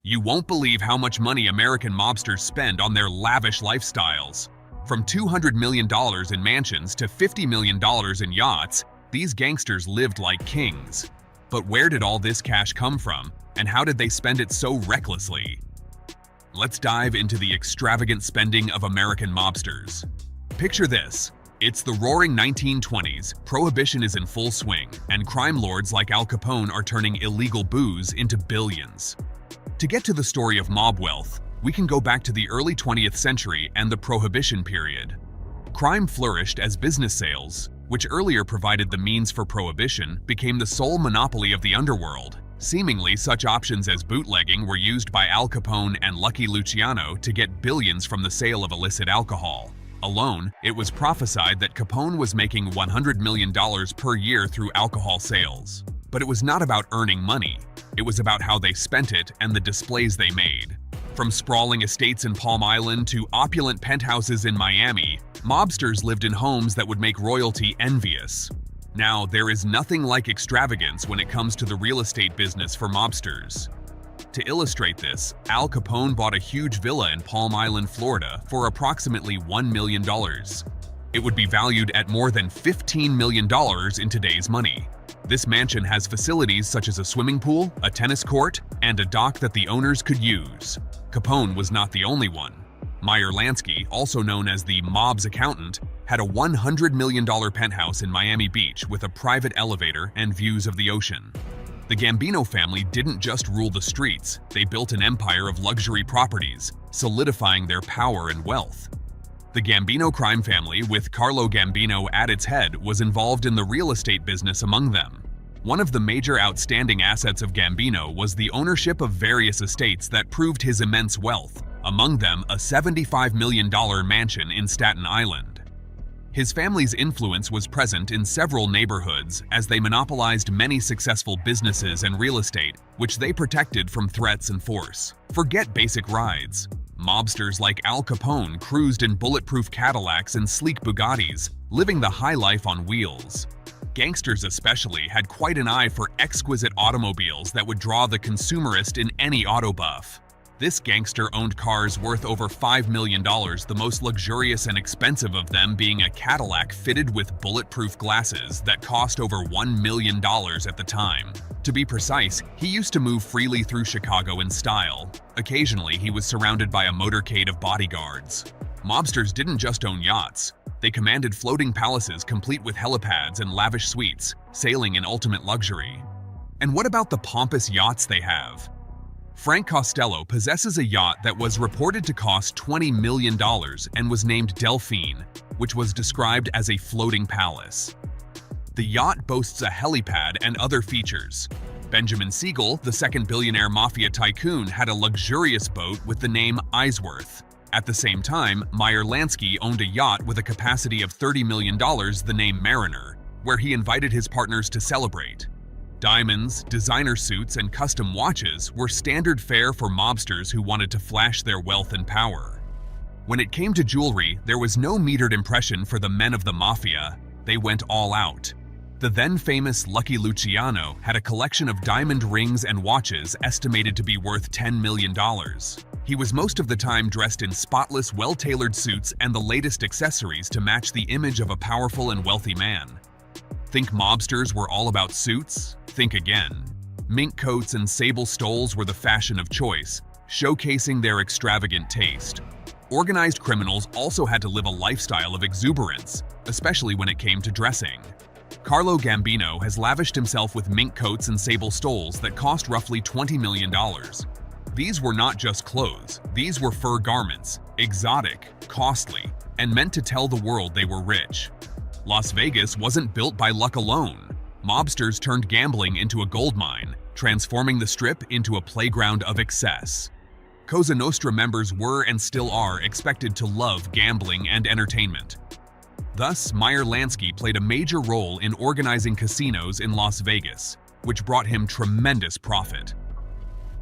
You won't believe how much money American mobsters spend on their lavish lifestyles. From $200 million in mansions to $50 million in yachts, these gangsters lived like kings. But where did all this cash come from, and how did they spend it so recklessly? Let's dive into the extravagant spending of American mobsters. Picture this. It's the roaring 1920s, prohibition is in full swing, and crime lords like Al Capone are turning illegal booze into billions. To get to the story of mob wealth, we can go back to the early 20th century and the Prohibition period. Crime flourished as business sales, which earlier provided the means for prohibition, became the sole monopoly of the underworld. Seemingly, such options as bootlegging were used by Al Capone and Lucky Luciano to get billions from the sale of illicit alcohol. Alone, it was prophesied that Capone was making $100 million per year through alcohol sales. But it was not about earning money. It was about how they spent it and the displays they made. From sprawling estates in Palm Island to opulent penthouses in Miami, mobsters lived in homes that would make royalty envious. Now, there is nothing like extravagance when it comes to the real estate business for mobsters. To illustrate this, Al Capone bought a huge villa in Palm Island, Florida for approximately $1 million. It would be valued at more than $15 million in today's money. This mansion has facilities such as a swimming pool, a tennis court, and a dock that the owners could use. Capone was not the only one. Meyer Lansky, also known as the mob's accountant, had a $100 million penthouse in Miami Beach with a private elevator and views of the ocean. The Gambino family didn't just rule the streets, they built an empire of luxury properties, solidifying their power and wealth. The Gambino crime family, with Carlo Gambino at its head, was involved in the real estate business among them. One of the major outstanding assets of Gambino was the ownership of various estates that proved his immense wealth, among them a $75 million mansion in Staten Island. His family's influence was present in several neighborhoods as they monopolized many successful businesses and real estate, which they protected from threats and force. Forget basic rides. Mobsters like Al Capone cruised in bulletproof Cadillacs and sleek Bugattis, living the high life on wheels. Gangsters especially had quite an eye for exquisite automobiles that would draw the consumerist in any auto buff. This gangster owned cars worth over $5 million, the most luxurious and expensive of them being a Cadillac fitted with bulletproof glasses that cost over $1 million at the time. To be precise, he used to move freely through Chicago in style. Occasionally, he was surrounded by a motorcade of bodyguards. Mobsters didn't just own yachts. They commanded floating palaces complete with helipads and lavish suites, sailing in ultimate luxury. And what about the pompous yachts they have? Frank Costello possesses a yacht that was reported to cost $20 million and was named Delphine, which was described as a floating palace. The yacht boasts a helipad and other features. Benjamin Siegel, the second billionaire mafia tycoon, had a luxurious boat with the name Eisworth. At the same time, Meyer Lansky owned a yacht with a capacity of $30 million, the name Mariner, where he invited his partners to celebrate. Diamonds, designer suits, and custom watches were standard fare for mobsters who wanted to flash their wealth and power. When it came to jewelry, there was no metered impression for the men of the mafia. They went all out. The then famous Lucky Luciano had a collection of diamond rings and watches estimated to be worth $10 million. He was most of the time dressed in spotless, well-tailored suits and the latest accessories to match the image of a powerful and wealthy man. Think mobsters were all about suits? Think again. Mink coats and sable stoles were the fashion of choice, showcasing their extravagant taste. Organized criminals also had to live a lifestyle of exuberance, especially when it came to dressing. Carlo Gambino has lavished himself with mink coats and sable stoles that cost roughly $20 million. These were not just clothes, these were fur garments, exotic, costly, and meant to tell the world they were rich. Las Vegas wasn't built by luck alone. Mobsters turned gambling into a goldmine, transforming the Strip into a playground of excess. Cosa Nostra members were and still are expected to love gambling and entertainment. Thus, Meyer Lansky played a major role in organizing casinos in Las Vegas, which brought him tremendous profit.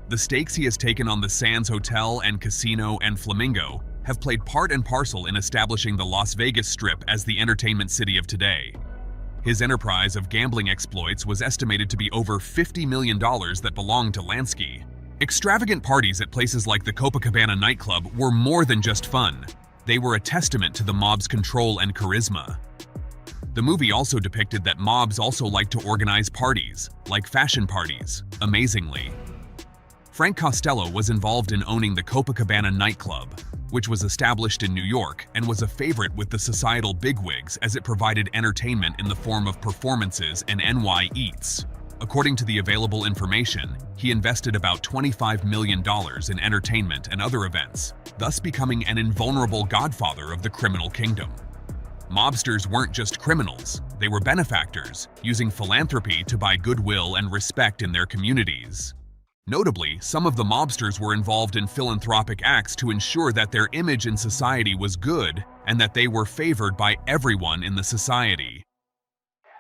The stakes he has taken on the Sands Hotel and Casino and Flamingo have played part and parcel in establishing the Las Vegas Strip as the entertainment city of today. His enterprise of gambling exploits was estimated to be over $50 million that belonged to Lansky. Extravagant parties at places like the Copacabana nightclub were more than just fun. They were a testament to the mob's control and charisma. The movie also depicted that mobs also liked to organize parties, like fashion parties, amazingly. Frank Costello was involved in owning the Copacabana nightclub, which was established in New York and was a favorite with the societal bigwigs as it provided entertainment in the form of performances and NY eats. According to the available information, he invested about $25 million in entertainment and other events, thus becoming an invulnerable godfather of the criminal kingdom. Mobsters weren't just criminals, they were benefactors, using philanthropy to buy goodwill and respect in their communities. Notably, some of the mobsters were involved in philanthropic acts to ensure that their image in society was good and that they were favored by everyone in the society.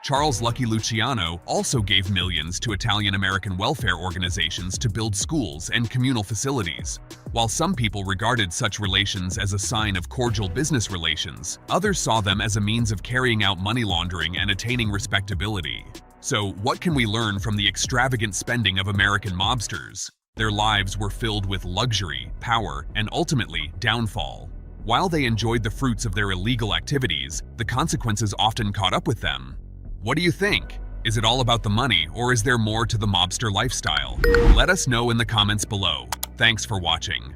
Charles Lucky Luciano also gave millions to Italian-American welfare organizations to build schools and communal facilities. While some people regarded such relations as a sign of cordial business relations, others saw them as a means of carrying out money laundering and attaining respectability. So, what can we learn from the extravagant spending of American mobsters? Their lives were filled with luxury, power, and ultimately, downfall. While they enjoyed the fruits of their illegal activities, the consequences often caught up with them. What do you think? Is it all about the money, or is there more to the mobster lifestyle? Let us know in the comments below. Thanks for watching.